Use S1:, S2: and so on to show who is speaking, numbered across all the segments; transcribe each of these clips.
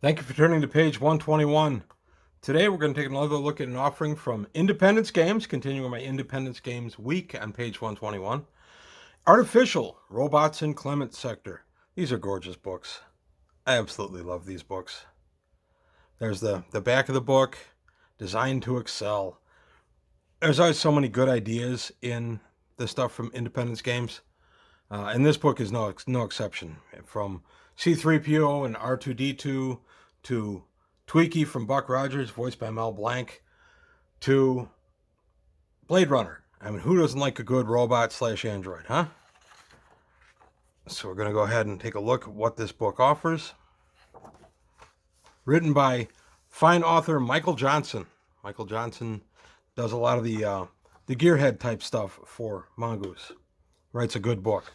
S1: Thank you for turning to page 121. Today we're going to take another look at an offering from Independence Games, continuing my Independence Games week on page 121. Artificial Robots in Clement Sector. These are gorgeous books. I absolutely love these books. There's the back of the book, designed to excel. There's always so many good ideas in the stuff from Independence Games. And this book is no exception. From C-3PO and R2-D2 to Tweaky from Buck Rogers, voiced by Mel Blanc, to Blade Runner. I mean, who doesn't like a good robot/android, huh? So we're going to go ahead and take a look at what this book offers. Written by fine author Michael Johnson. Michael Johnson does a lot of the Gearhead type stuff for Mongoose. Writes a good book.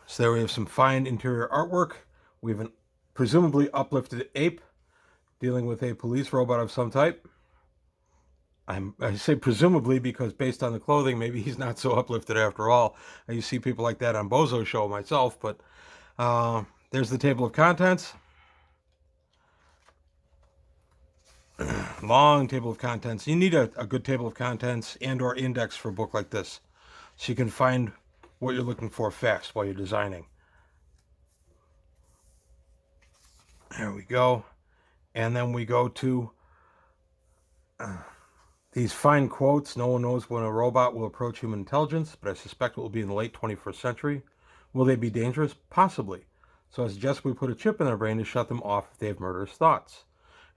S1: So there we have some fine interior artwork. We have an presumably uplifted ape dealing with a police robot of some type. I say presumably because based on the clothing, maybe he's not so uplifted after all. I used to see people like that on Bozo's show myself, but there's the table of contents. Long table of contents. You need a good table of contents and or index for a book like this, so you can find what you're looking for fast while you're designing. There we go. And then we go to these fine quotes. No one knows when a robot will approach human intelligence, but I suspect it will be in the late 21st century. Will they be dangerous? Possibly. So I suggest we put a chip in their brain to shut them off if they have murderous thoughts.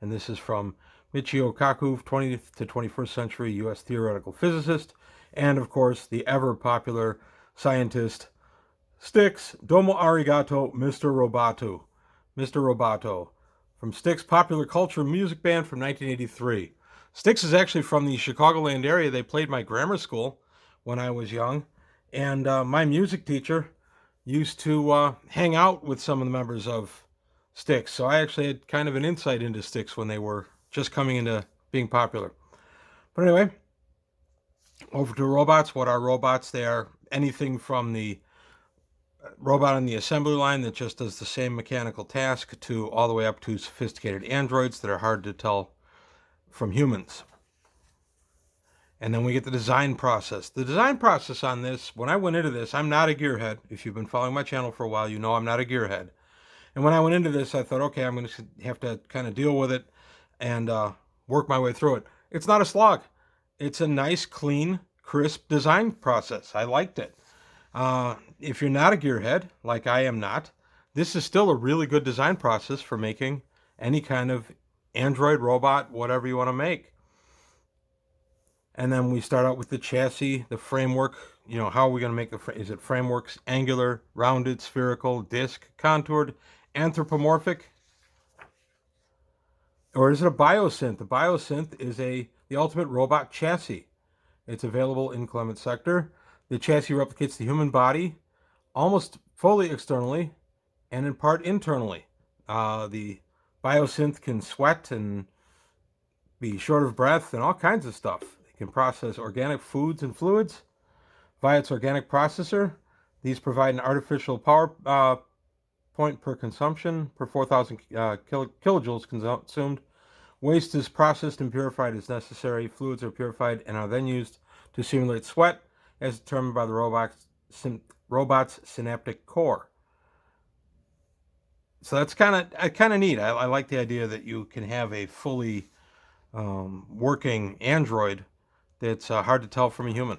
S1: And this is from Michio Kaku, 20th to 21st century U.S. theoretical physicist, and of course the ever popular scientist Styx. Domo arigato, Mr. Roboto. Mr. Roboto, from Styx Popular Culture Music Band from 1983. Styx is actually from the Chicagoland area. They played my grammar school when I was young, and my music teacher used to hang out with some of the members of Styx, so I actually had kind of an insight into Styx when they were just coming into being popular. But anyway, over to robots. What are robots? They are anything from the robot on the assembly line that just does the same mechanical task to all the way up to sophisticated androids that are hard to tell from humans. And then we get the design process. The design process on this, when I went into this, I'm not a gearhead. If you've been following my channel for a while, you know I'm not a gearhead. And when I went into this, I thought, okay, I'm going to have to kind of deal with it and work my way through it. It's not a slog. It's a nice, clean, crisp design process. I liked it. If you're not a gearhead, like I am not, this is still a really good design process for making any kind of android, robot, whatever you want to make. And then we start out with the chassis, the framework. You know, how are we going to make is it frameworks, angular, rounded, spherical, disc, contoured, anthropomorphic? Or is it a BioSynth? The BioSynth is the ultimate robot chassis. It's available in Clement Sector. The chassis replicates the human body almost fully externally and in part internally. The BioSynth can sweat and be short of breath and all kinds of stuff. It can process organic foods and fluids via its organic processor. These provide an artificial power point per consumption per 4,000 kilojoules consumed. Waste is processed and purified as necessary. Fluids are purified and are then used to simulate sweat as determined by the robot's synaptic core. So that's kind of neat. I like the idea that you can have a fully working android that's hard to tell from a human.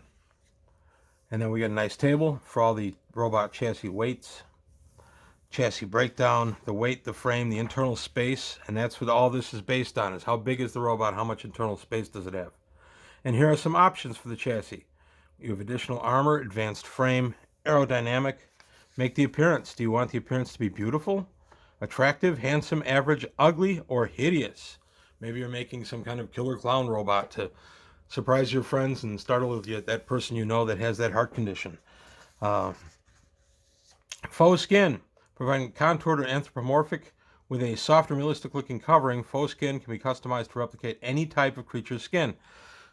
S1: And then we get a nice table for all the robot chassis weights, chassis breakdown, the weight, the frame, the internal space, and that's what all this is based on, is how big is the robot, how much internal space does it have. And here are some options for the chassis. You have additional armor, advanced frame, aerodynamic. Make the appearance. Do you want the appearance to be beautiful, attractive, handsome, average, ugly, or hideous? Maybe you're making some kind of killer clown robot to surprise your friends and startle that person you know that has that heart condition. Faux Skin, providing contoured or anthropomorphic with a soft and realistic looking covering. Faux Skin can be customized to replicate any type of creature's skin.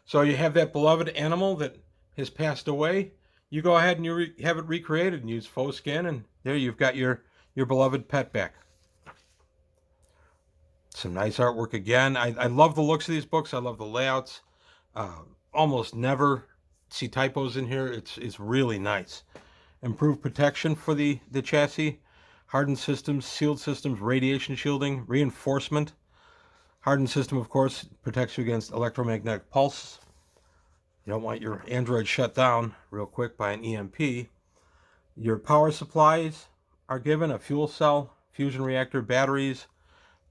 S1: So you have that beloved animal that has passed away. You go ahead and you have it recreated and use Faux Skin, and there you've got your beloved pet back. Some nice artwork again. I love the looks of these books. I love the layouts. Uh, Almost never see typos in here. It's really nice. Improved protection for the chassis. Hardened systems, sealed systems, radiation shielding, reinforcement. Hardened system, of course, protects you against electromagnetic pulse. You don't want your Android shut down real quick by an EMP. Your power supplies are given: a fuel cell, fusion reactor, batteries,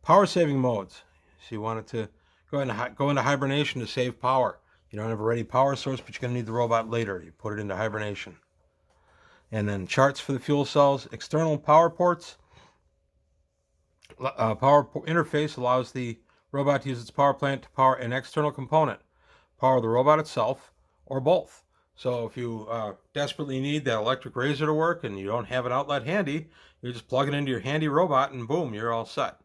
S1: power saving modes. So you want it to go into hibernation to save power. You don't have a ready power source, but you're going to need the robot later. You put it into hibernation. And then charts for the fuel cells, external power ports. Power interface allows the robot to use its power plant to power an external component, power the robot itself, or both. So if you desperately need that electric razor to work and you don't have an outlet handy, you just plug it into your handy robot and boom, you're all set.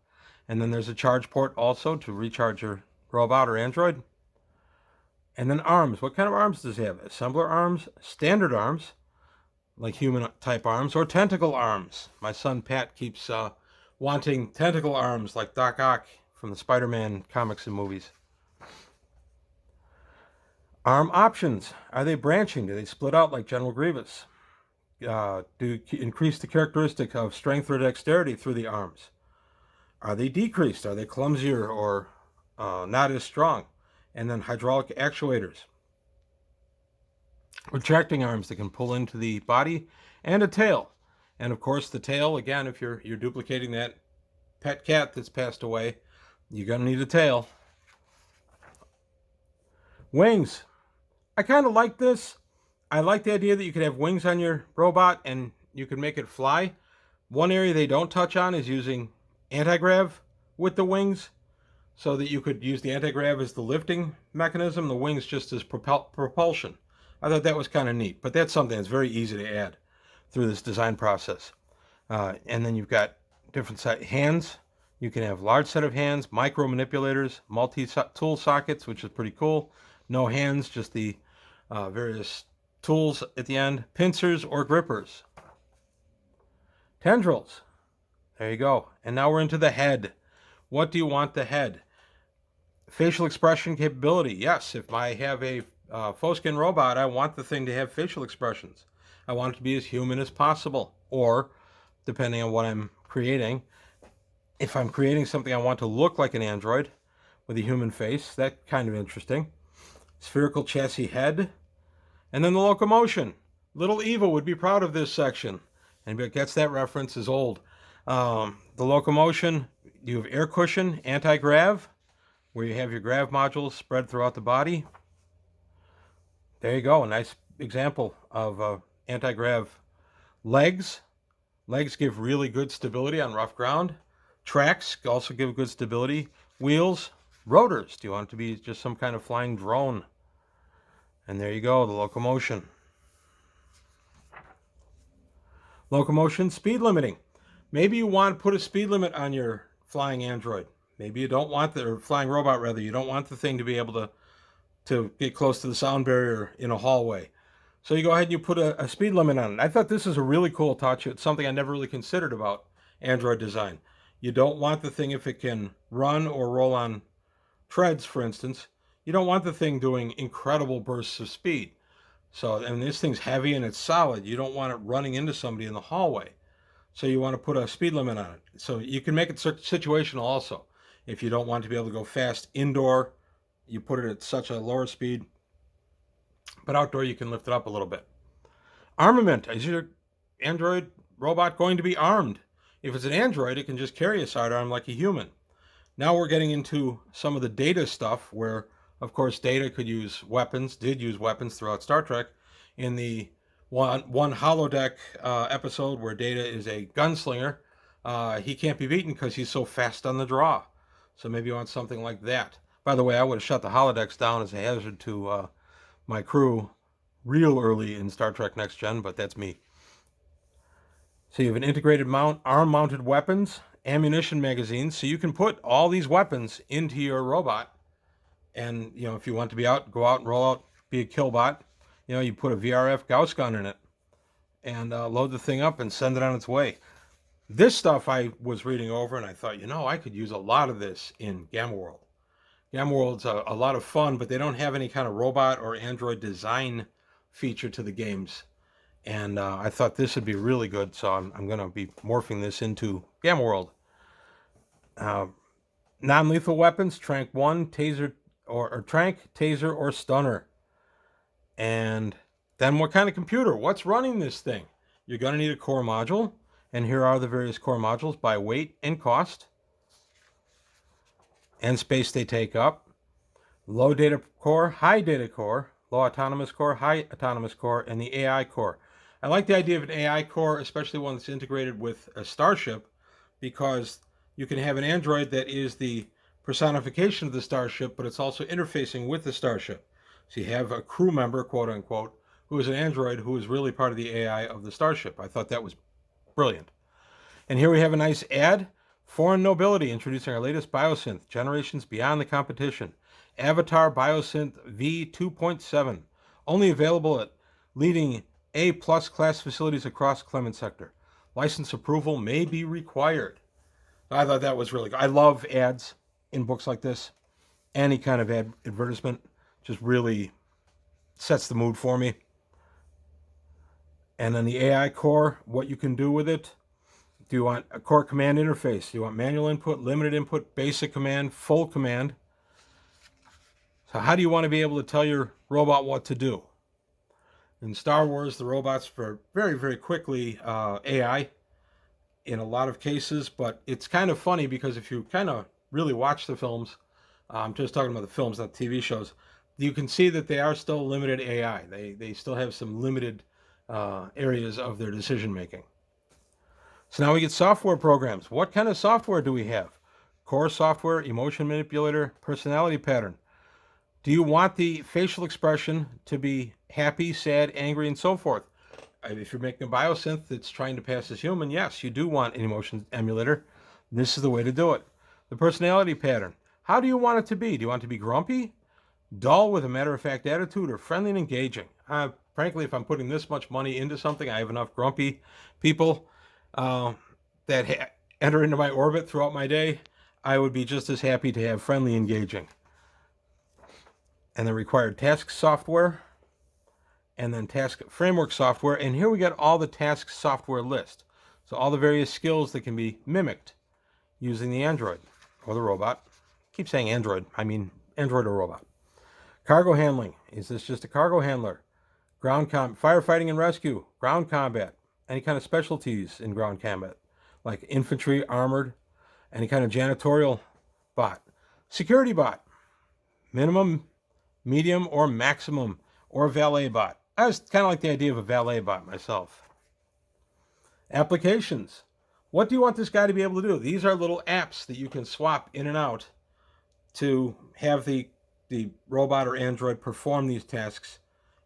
S1: And then there's a charge port also to recharge your robot or Android. And then arms. What kind of arms does it have? Assembler arms, standard arms, like human type arms, or tentacle arms. My son Pat keeps wanting tentacle arms like Doc Ock from the Spider-Man comics and movies. Arm options. Are they branching? Do they split out like General Grievous? Do increase the characteristic of strength or dexterity through the arms? Are they decreased? Are they clumsier or not as strong? And then hydraulic actuators. Retracting arms that can pull into the body, and a tail. And of course the tail, again, if you're duplicating that pet cat that's passed away, you're going to need a tail. Wings. I kind of like this. I like the idea that you could have wings on your robot and you can make it fly. One area they don't touch on is using anti-grav with the wings, so that you could use the anti-grav as the lifting mechanism, the wings just as propulsion. I thought that was kind of neat, but that's something that's very easy to add through this design process. And then you've got different hands. You can have large set of hands, micro manipulators, multi-tool sockets, which is pretty cool. No hands, just the various tools at the end, pincers or grippers. Tendrils. There you go. And now we're into the head. What do you want the head? Facial expression capability. Yes, if I have a Faux Skin robot, I want the thing to have facial expressions. I want it to be as human as possible. Or, depending on what I'm creating, if I'm creating something I want to look like an android with a human face, that's kind of interesting. Spherical chassis head. And then the locomotion. Little Eva would be proud of this section. Anybody that gets that reference is old. The locomotion, you have air cushion, anti-grav, where you have your grav modules spread throughout the body. There you go, a nice example of anti-grav. Legs. Legs give really good stability on rough ground. Tracks also give good stability. Wheels. Rotors. Do you want it to be just some kind of flying drone? And there you go, the locomotion. Locomotion, speed limiting. Maybe you want to put a speed limit on your flying android. Maybe you don't want or flying robot rather. You don't want the thing to be able to get close to the sound barrier in a hallway. So you go ahead and you put a speed limit on it. I thought this is a really cool touch. It's something I never really considered about Android design. You don't want the thing, if it can run or roll on treads, for instance, you don't want the thing doing incredible bursts of speed. So, and this thing's heavy and it's solid. You don't want it running into somebody in the hallway. So you want to put a speed limit on it. So you can make it situational also. If you don't want to be able to go fast indoor, you put it at such a lower speed. But outdoor, you can lift it up a little bit. Armament. Is your Android robot going to be armed? If it's an Android, it can just carry a sidearm like a human. Now we're getting into some of the Data stuff where, of course, Data could use weapons, did use weapons throughout Star Trek. In the one holodeck episode where Data is a gunslinger, he can't be beaten because he's so fast on the draw. So maybe you want something like that. By the way, I would have shut the holodecks down as a hazard to my crew real early in Star Trek Next Gen, but that's me. So you have an integrated mount, arm-mounted weapons, ammunition magazines, so you can put all these weapons into your robot. And, you know, if you want to be out, go out and roll out, be a killbot, you know, you put a VRF Gauss gun in it and load the thing up and send it on its way. This stuff I was reading over and I thought, I could use a lot of this in Gamma World. Gamma World's a lot of fun, but they don't have any kind of robot or android design feature to the games. And I thought this would be really good, so I'm going to be morphing this into Gamma World. Non-lethal weapons, Trank 1, Taser, or Trank, Taser, or Stunner. And then what kind of computer? What's running this thing? You're going to need a core module, and here are the various core modules by weight and cost, and space they take up. Low data core, high data core, low autonomous core, high autonomous core, and the AI core. I like the idea of an AI core, especially one that's integrated with a starship, because you can have an android that is the personification of the starship, but it's also interfacing with the starship. So you have a crew member, quote unquote, who is an android who is really part of the AI of the starship. I thought that was brilliant. And here we have a nice ad. Foreign Nobility, introducing our latest BioSynth, generations beyond the competition. Avatar BioSynth V2.7, only available at leading A-plus class facilities across Clement sector. License approval may be required. I thought that was really good. I love ads in books like this. Any kind of advertisement just really sets the mood for me. And then the AI core, what you can do with it. Do you want a core command interface? Do you want manual input, limited input, basic command, full command? So how do you want to be able to tell your robot what to do? In Star Wars, the robots are very, very quickly AI in a lot of cases, but it's kind of funny because if you kind of really watch the films, I'm just talking about the films, not TV shows, you can see that they are still limited AI. They still have some limited areas of their decision making. So now we get software programs. What kind of software do we have? Core software, emotion manipulator, personality pattern. Do you want the facial expression to be happy, sad, angry, and so forth? If you're making a biosynth that's trying to pass as human, yes, you do want an emotion emulator. This is the way to do it. The personality pattern. How do you want it to be? Do you want it to be grumpy, dull with a matter-of-fact attitude, or friendly and engaging? Frankly, if I'm putting this much money into something, I have enough grumpy people that enter into my orbit throughout my day. I would be just as happy to have friendly engaging. And the required task software, and then task framework software. And here we got all the task software list. So all the various skills that can be mimicked using the android or the robot. I keep saying android, I mean android or robot. Cargo handling. Is this just a cargo handler? Firefighting and rescue, ground combat, any kind of specialties in ground combat, like infantry, armored, any kind of janitorial bot. Security bot, minimum, medium, or maximum, or valet bot. I was kind of like the idea of a valet bot myself. Applications. What do you want this guy to be able to do? These are little apps that you can swap in and out to have the robot or android perform these tasks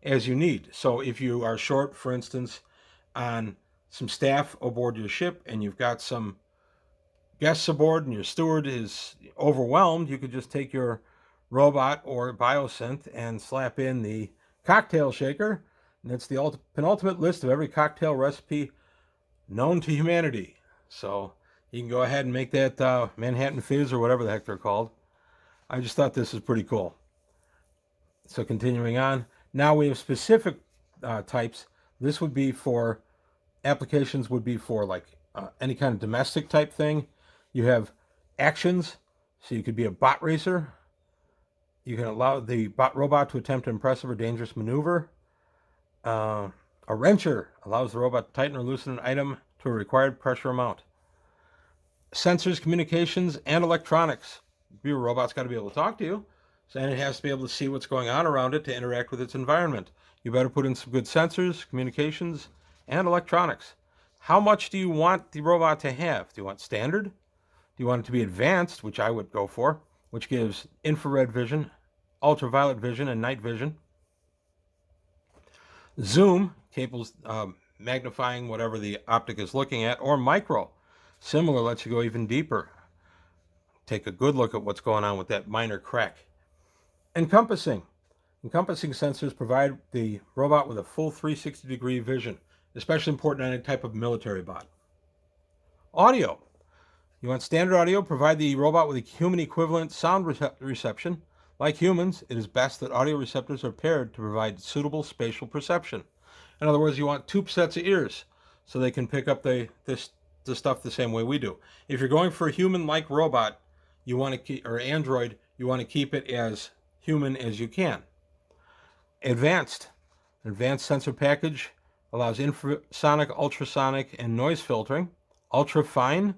S1: as you need. So if you are short, for instance, on some staff aboard your ship and you've got some guests aboard and your steward is overwhelmed, you could just take your robot or biosynth and slap in the cocktail shaker, and it's the penultimate list of every cocktail recipe known to humanity. So you can go ahead and make that Manhattan Fizz or whatever the heck they're called. I just thought this was pretty cool. So continuing on, now we have specific types. This would be for applications, would be for like any kind of domestic type thing. You have actions, so you could be a bot racer. You can allow the bot robot to attempt an impressive or dangerous maneuver. A wrencher allows the robot to tighten or loosen an item to a required pressure amount. Sensors, communications, and electronics. Your robot's got to be able to talk to you, and it has to be able to see what's going on around it to interact with its environment. You better put in some good sensors, communications, and electronics. How much do you want the robot to have? Do you want standard? Do you want it to be advanced, which I would go for, which gives infrared vision, ultraviolet vision, and night vision? Zoom, capable magnifying whatever the optic is looking at, or micro. Similar lets you go even deeper. Take a good look at what's going on with that minor crack. Encompassing. Encompassing sensors provide the robot with a full 360-degree vision, especially important on any type of military bot. Audio. You want standard audio, provide the robot with a human equivalent sound reception. Like humans, it is best that audio receptors are paired to provide suitable spatial perception. In other words, you want two sets of ears so they can pick up the stuff the same way we do. If you're going for a human-like robot, you want to keep, or android, you want to keep it as human as you can. Advanced. An advanced sensor package allows infrasonic, ultrasonic, and noise filtering. Ultra fine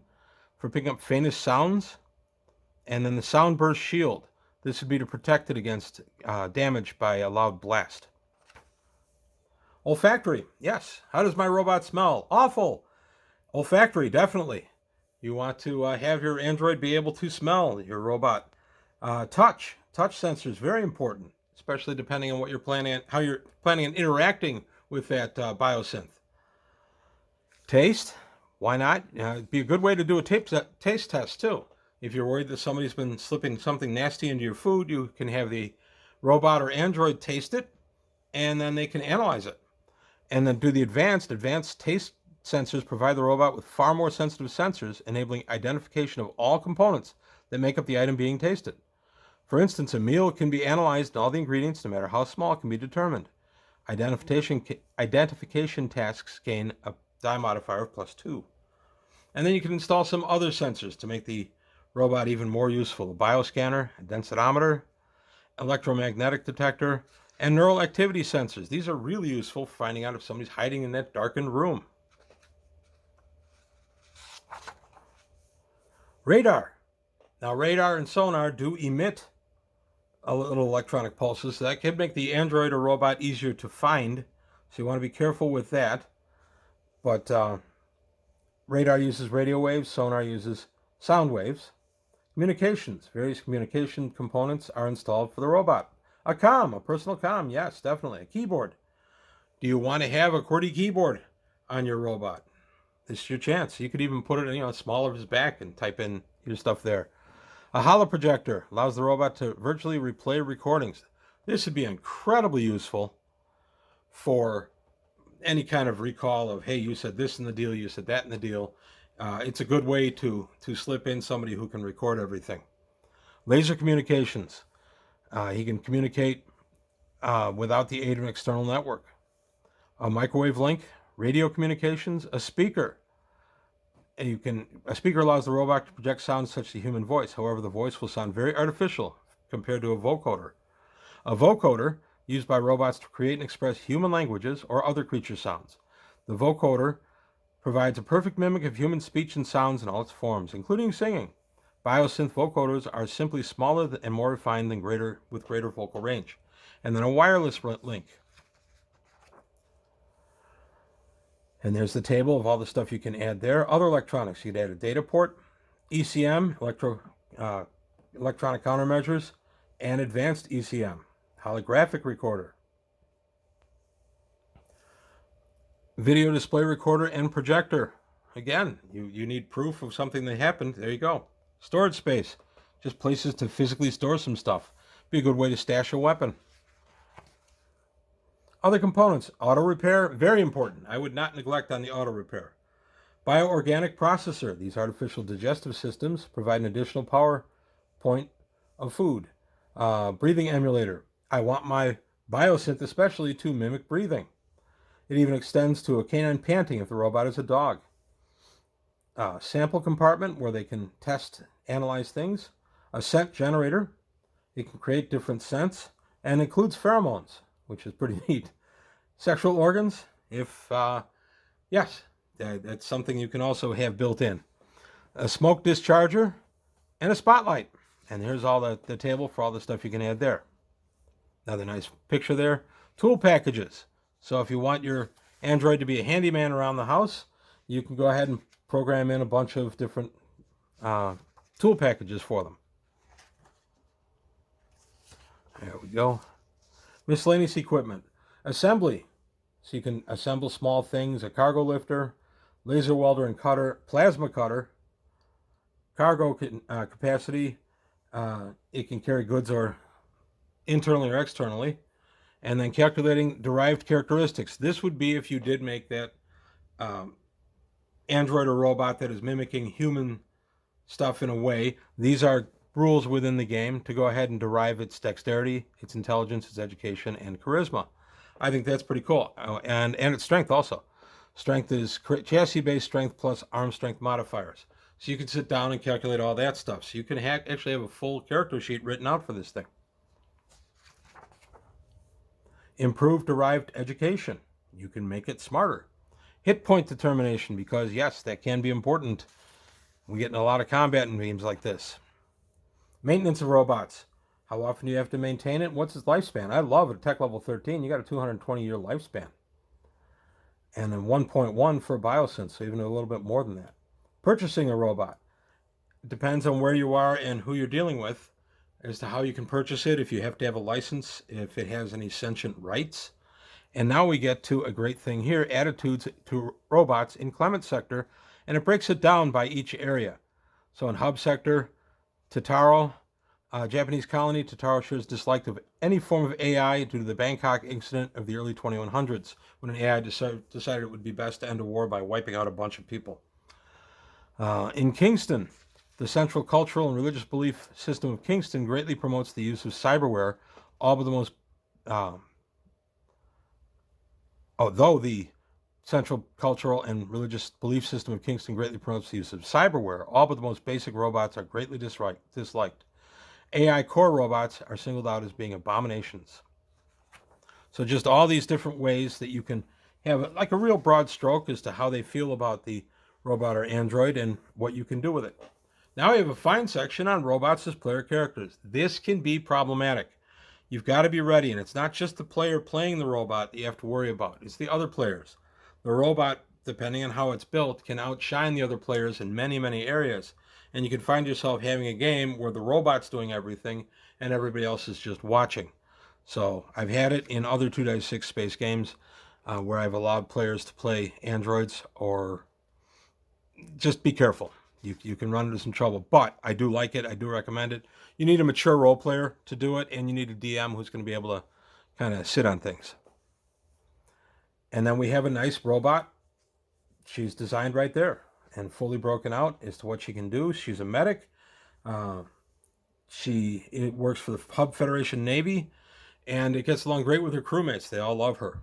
S1: for picking up faintest sounds. And then the sound burst shield. This would be to protect it against damage by a loud blast. Olfactory. Yes. How does my robot smell? Awful. Olfactory, definitely. You want to have your android be able to smell your robot. Touch sensors, very important, especially depending on what you're planning on, how you're planning on interacting with that BioSynth. Taste, why not? It'd be a good way to do a taste test too. If you're worried that somebody's been slipping something nasty into your food, you can have the robot or android taste it, and then they can analyze it. And then do the advanced taste sensors provide the robot with far more sensitive sensors, enabling identification of all components that make up the item being tasted. For instance, a meal can be analyzed and all the ingredients, no matter how small, can be determined. Identification tasks gain a die modifier of +2. And then you can install some other sensors to make the robot even more useful. A bioscanner, a densitometer, electromagnetic detector, and neural activity sensors. These are really useful for finding out if somebody's hiding in that darkened room. Radar. Now, radar and sonar do emit a little electronic pulses, so that can make the android or robot easier to find. So you want to be careful with that. But radar uses radio waves, sonar uses sound waves. Communications. Various communication components are installed for the robot. A personal comm, yes, definitely. A keyboard. Do you want to have a QWERTY keyboard on your robot? This is your chance. You could even put it, small of his back and type in your stuff there. A holoprojector allows the robot to virtually replay recordings. This would be incredibly useful for any kind of recall of, hey, you said this in the deal, you said that in the deal. It's a good way to slip in somebody who can record everything. Laser communications. He can communicate without the aid of an external network. A microwave link, radio communications, a speaker. A speaker allows the robot to project sounds such as the human voice. However, the voice will sound very artificial compared to a vocoder. A vocoder, used by robots to create and express human languages or other creature sounds. The vocoder provides a perfect mimic of human speech and sounds in all its forms, including singing. BioSynth vocoders are simply smaller and more refined than with greater vocal range. And then a wireless link. And there's the table of all the stuff you can add there. Other electronics, you could add a data port, ECM, electronic countermeasures, and advanced ECM, holographic recorder, video display recorder, and projector. Again, you need proof of something that happened. There you go. Storage space, just places to physically store some stuff. Be a good way to stash a weapon. Other components, auto repair, very important. I would not neglect on the auto repair. Bioorganic processor, these artificial digestive systems provide an additional power point of food. Breathing emulator, I want my BioSynth especially to mimic breathing. It even extends to a canine panting if the robot is a dog. Sample compartment where they can test, analyze things. A scent generator, it can create different scents and includes pheromones, which is pretty neat. Sexual organs, yes, that's something you can also have built in. A smoke discharger and a spotlight. And here's all the table for all the stuff you can add there. Another nice picture there. Tool packages. So if you want your Android to be a handyman around the house, you can go ahead and program in a bunch of different tool packages for them. There we go. Miscellaneous equipment. Assembly. So you can assemble small things, a cargo lifter, laser welder and cutter, plasma cutter, cargo capacity. It can carry goods or internally or externally. And then calculating derived characteristics. This would be if you did make that android or robot that is mimicking human stuff in a way. These are rules within the game to go ahead and derive its dexterity, its intelligence, its education, and charisma. I think that's pretty cool. And its strength also. Strength is chassis-based strength plus arm strength modifiers. So you can sit down and calculate all that stuff. So you can actually have a full character sheet written out for this thing. Improved derived education. You can make it smarter. Hit point determination, because yes, that can be important. We get in a lot of combat in games like this. Maintenance of robots. How often do you have to maintain it? What's its lifespan? I love it. At tech level 13, you got a 220-year lifespan. And then 1.1 for BioSynth, so even a little bit more than that. Purchasing a robot. It depends on where you are and who you're dealing with as to how you can purchase it, if you have to have a license, if it has any sentient rights. And now we get to a great thing here, attitudes to robots in Clement sector, and it breaks it down by each area. So in hub sector, Totaro, Japanese colony, Totaro shows dislike of any form of AI due to the Bangkok incident of the early 2100s, when an AI decided it would be best to end a war by wiping out a bunch of people. In Kingston, the central cultural and religious belief system of Kingston greatly promotes the use of cyberware, although the central cultural and religious belief system of Kingston greatly promotes the use of cyberware, all but the most basic robots are greatly disliked. AI core robots are singled out as being abominations. So just all these different ways that you can have like a real broad stroke as to how they feel about the robot or android and what you can do with it. Now we have a fine section on robots as player characters. This can be problematic. You've got to be ready, and it's not just the player playing the robot that you have to worry about. It's the other players. The robot, depending on how it's built, can outshine the other players in many, many areas. And you can find yourself having a game where the robot's doing everything and everybody else is just watching. So I've had it in other 2.6 space games where I've allowed players to play androids, or just be careful. You can run into some trouble, but I do like it. I do recommend it. You need a mature role player to do it, and you need a DM who's going to be able to kind of sit on things. And then we have a nice robot. She's designed right there and fully broken out as to what she can do. She's a medic. It works for the Hub Federation Navy, and it gets along great with her crewmates. They all love her.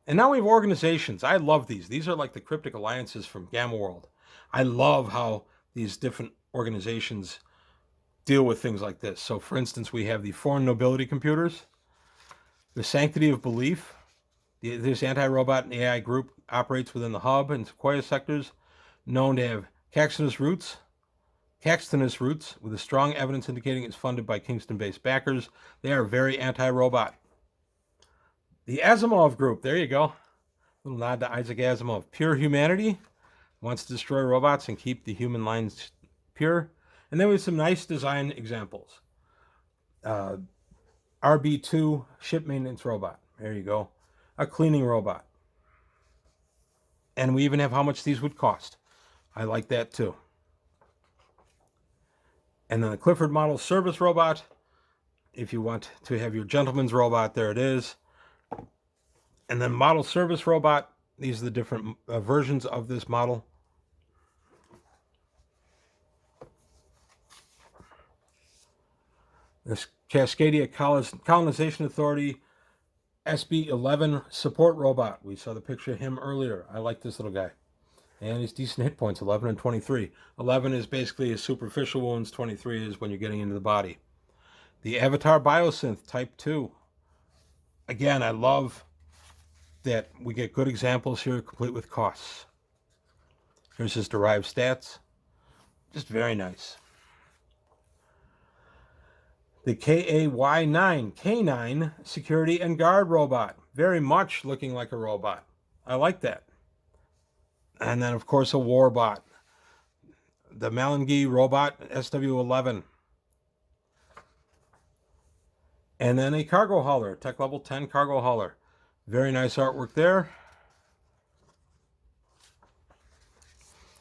S1: And now we have organizations. I love these. These are like the cryptic alliances from Gamma World. I love how these different organizations deal with things like this. So, for instance, we have the Foreign Nobility Computers, the Sanctity of Belief. This anti-robot and AI group operates within the Hub and Sequoia sectors, known to have Caxtonus roots, with a strong evidence indicating it's funded by Kingston-based backers. They are very anti-robot. The Asimov group, there you go. A little nod to Isaac Asimov. Pure humanity, wants to destroy robots and keep the human lines pure. And then we have some nice design examples. RB2 ship maintenance robot. There you go. A cleaning robot. And we even have how much these would cost. I like that too. And then the Clifford model service robot. If you want to have your gentleman's robot, there it is. And then model service robot. These are the different versions of this model. This Cascadia Colonization Authority SB1 Support robot. We saw the picture of him earlier. I like this little guy. And he's decent hit points, 11 and 23. 11 is basically his superficial wounds. 23 is when you're getting into the body. The Avatar BioSynth Type 2. Again, I love that we get good examples here, complete with costs. Here's his derived stats. Just very nice. The KAY9 K9 Security and Guard robot. Very much looking like a robot. I like that. And then, of course, a warbot. The Malangi robot SW11. And then a cargo hauler, tech level 10 cargo hauler. Very nice artwork there.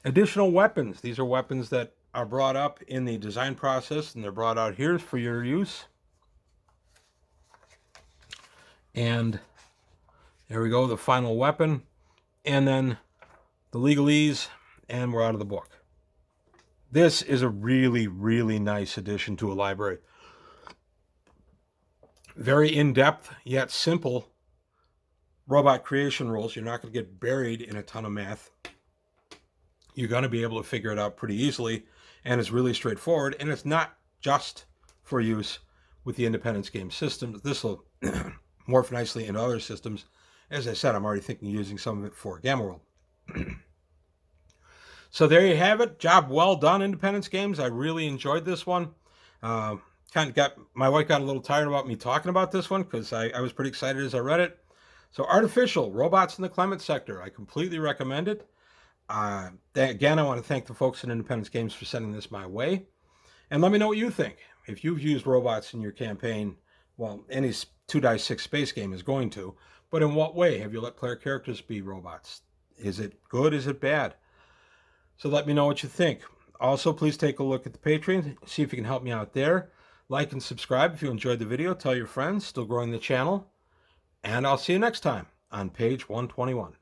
S1: Additional weapons. These are weapons that are brought up in the design process, and they're brought out here for your use. And there we go, the final weapon. And then the legalese, and we're out of the book. This is a really, really nice addition to a library. Very in-depth, yet simple robot creation rules. You're not going to get buried in a ton of math. You're going to be able to figure it out pretty easily, and it's really straightforward, and it's not just for use with the Independence game systems. This will morph nicely into other systems. As I said, I'm already thinking of using some of it for Gamma World. So there you have it. Job well done, Independence Games. I really enjoyed this one. My wife got a little tired about me talking about this one because I was pretty excited as I read it. So Artificial, Robots in the Clement Sector. I completely recommend it. Again, I want to thank the folks at Independence Games for sending this my way. And let me know what you think. If you've used robots in your campaign, well, any 2-6 space game is going to, but in what way have you let player characters be robots? Is it good? Is it bad? So let me know what you think. Also, please take a look at the Patreon, see if you can help me out there. Like and subscribe if you enjoyed the video. Tell your friends, still growing the channel. And I'll see you next time on page 121.